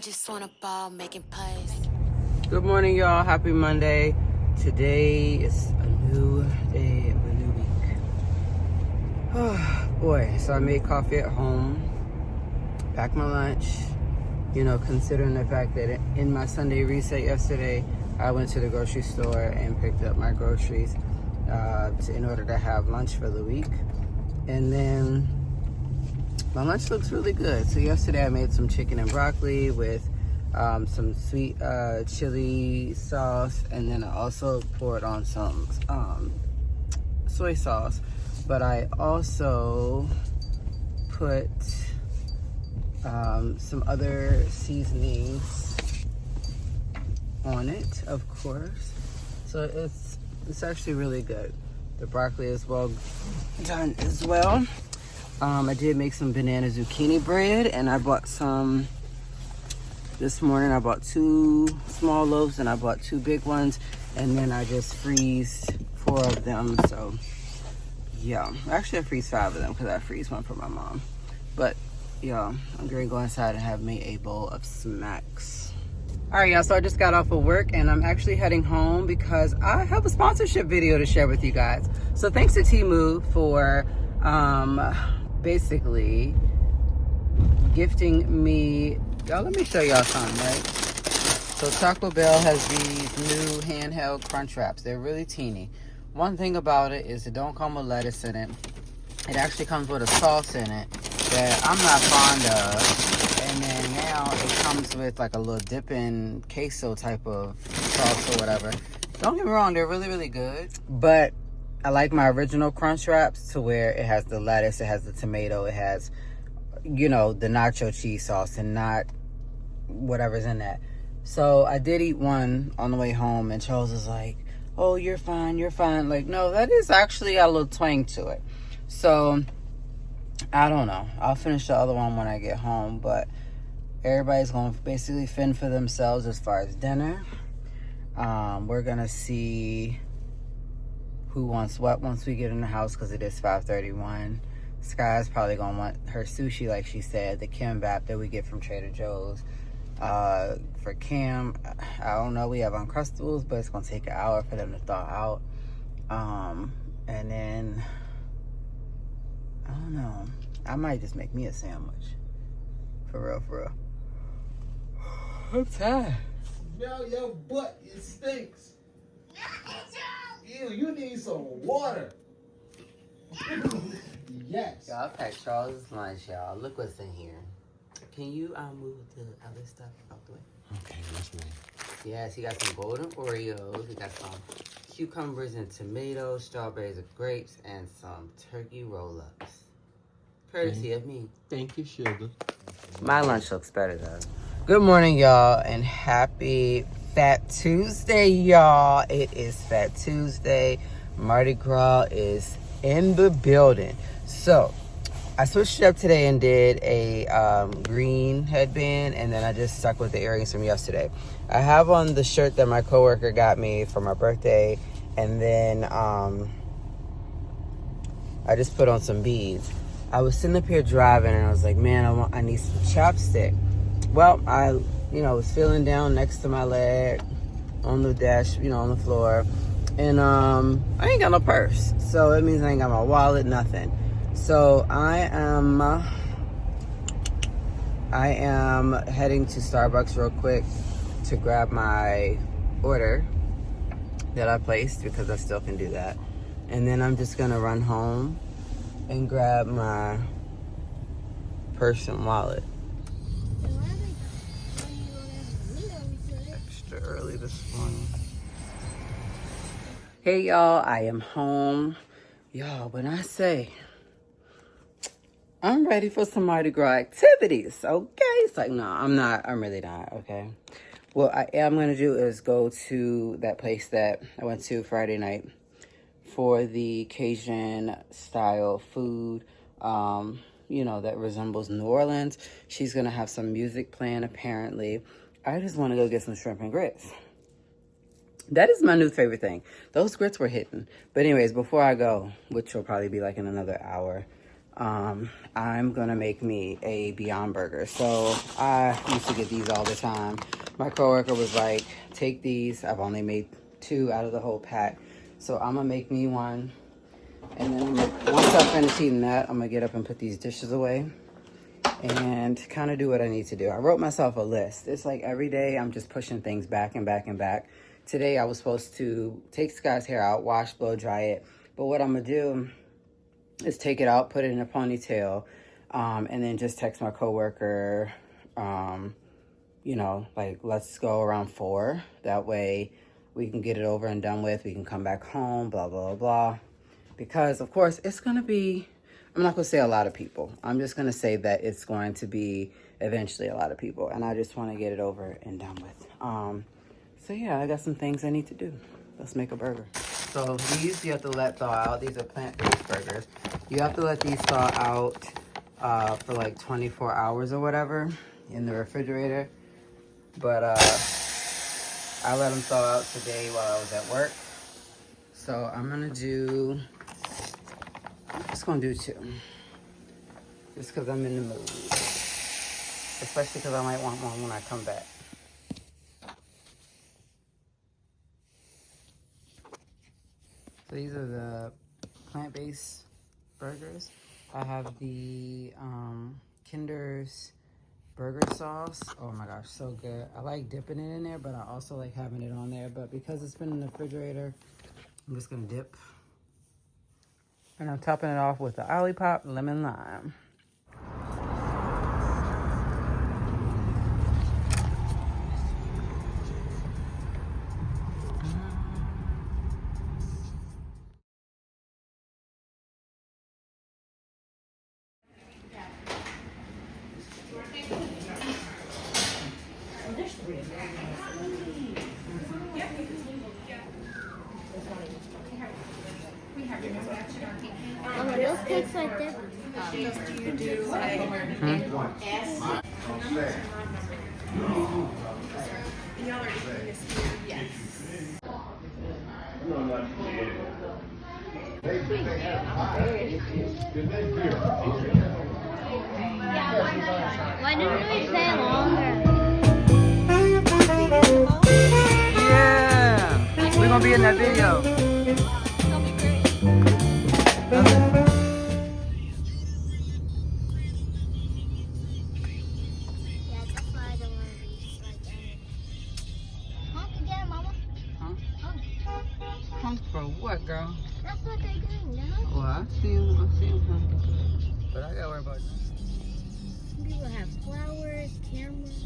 just wanna ball making plays. Good morning, y'all. Happy Monday. Today is a new day of a new week. Oh, boy. So I made coffee at home, packed my lunch. You know, considering the fact that in my Sunday reset yesterday, I went to the grocery store and picked up my groceries in order to have lunch for the week. And then my lunch looks really good. So yesterday I made some chicken and broccoli with some sweet chili sauce, and then I also poured on some soy sauce. But I also put some other seasonings on it, of course. So it's actually really good. The broccoli is well done as well. I did make some banana zucchini bread, and I bought some this morning. I bought 2 small loaves and I bought 2 big ones, and then I just freezed 4 of them. So yeah, actually I freezed 5 of them because I freezed one for my mom. But yeah, I'm gonna go inside and have me a bowl of smacks. All right, y'all, so I just got off of work and I'm actually heading home because I have a sponsorship video to share with you guys. So thanks to Temu for basically gifting me, y'all, let me show y'all something, right? So Taco Bell has these new handheld crunch wraps. They're really teeny. One thing about it is it don't come with lettuce in it. It actually comes with a sauce in it that I'm not fond of. And then now it comes with like a little dipping queso type of sauce or whatever. Don't get me wrong, they're really, really good. But I like my original crunch wraps to where it has the lettuce, it has the tomato, it has, you know, the nacho cheese sauce and not whatever's in that. So I did eat one on the way home and Charles was like, oh, you're fine, you're fine. Like, no, that is actually got a little twang to it. So I don't know. I'll finish the other one when I get home, but everybody's going to basically fend for themselves as far as dinner. We're going to see who wants what once we get in the house because it is 5:31. Sky's probably going to want her sushi, like she said, the kimbap that we get from Trader Joe's. For Cam, I don't know. We have Uncrustables, but it's going to take an hour for them to thaw out. And then, I don't know. I might just make me a sandwich. For real, for real. I'm tired. Yo, your butt, it stinks. Ew, you need some water. Yes. Y'all, I packed Charles' lunch, y'all. Look what's in here. Can you move the other stuff out the way? Okay, that's me. Yes, he got some golden Oreos. He got some cucumbers and tomatoes, strawberries and grapes, and some turkey roll-ups. Courtesy of me. Thank you, sugar. My lunch looks better, though. Good morning, y'all, and happy Fat Tuesday, y'all. It is Fat Tuesday. Mardi Gras is in the building. So I switched it up today and did a green headband, and then I just stuck with the earrings from yesterday. I have on the shirt that my coworker got me for my birthday, and then I just put on some beads. I was sitting up here driving, and I was like, man, I need some chapstick. Well, I was feeling down next to my leg on the dash, on the floor, and I ain't got no purse, so it means I ain't got my wallet, nothing. So I am heading to Starbucks real quick to grab my order that I placed because I still can do that. And then I'm just gonna run home and grab my purse and wallet. Extra early this morning. Hey y'all, I am home. Y'all, when I say I'm ready for some Mardi Gras activities, okay? It's like, no, I'm not. I'm really not, okay? What I am going to do is go to that place that I went to Friday night for the Cajun style food, that resembles New Orleans. She's going to have some music playing, apparently. I just want to go get some shrimp and grits. That is my new favorite thing. Those grits were hitting. But anyways, before I go, which will probably be like in another hour, I'm gonna make me a Beyond Burger. So I used to get these all the time. My coworker was like, take these. I've only made 2 out of the whole pack. So I'm gonna make me one. And then once I finish eating that, I'm gonna get up and put these dishes away and kind of do what I need to do. I wrote myself a list. It's like every day I'm just pushing things back and back and back. Today I was supposed to take Sky's hair out, wash, blow dry it. But what I'm gonna do is take it out, put it in a ponytail, and then just text my coworker, you know, like, let's go around 4. That way we can get it over and done with. We can come back home, blah, blah, blah. Because, of course, it's going to be, I'm not going to say a lot of people. I'm just going to say that it's going to be eventually a lot of people. And I just want to get it over and done with. So, yeah, I got some things I need to do. Let's make a burger. So these you have to let thaw out. These are plant-based burgers. You have to let these thaw out for like 24 hours or whatever in the refrigerator. But I let them thaw out today while I was at work. So I'm gonna do, I'm just gonna do 2. Just because I'm in the mood. Especially because I might want one when I come back. So these are the plant-based burgers. I have the Kinder's burger sauce. Oh my gosh, so good. I like dipping it in there, but I also like having it on there. But because it's been in the refrigerator, I'm just gonna dip. And I'm topping it off with the Olipop lemon lime. Those cakes like that. Do you do like S? Y'all are eating this here? Yes. Why didn't we stay longer? Yeah! We're gonna be in that video. That'll be great. Yeah, that's why I don't want to be like that. Honk again, Mama. Huh? Honk. Honk for what, girl? That's what they're doing, no? Oh, I see him. But I gotta worry about that. Some people have flowers, cameras.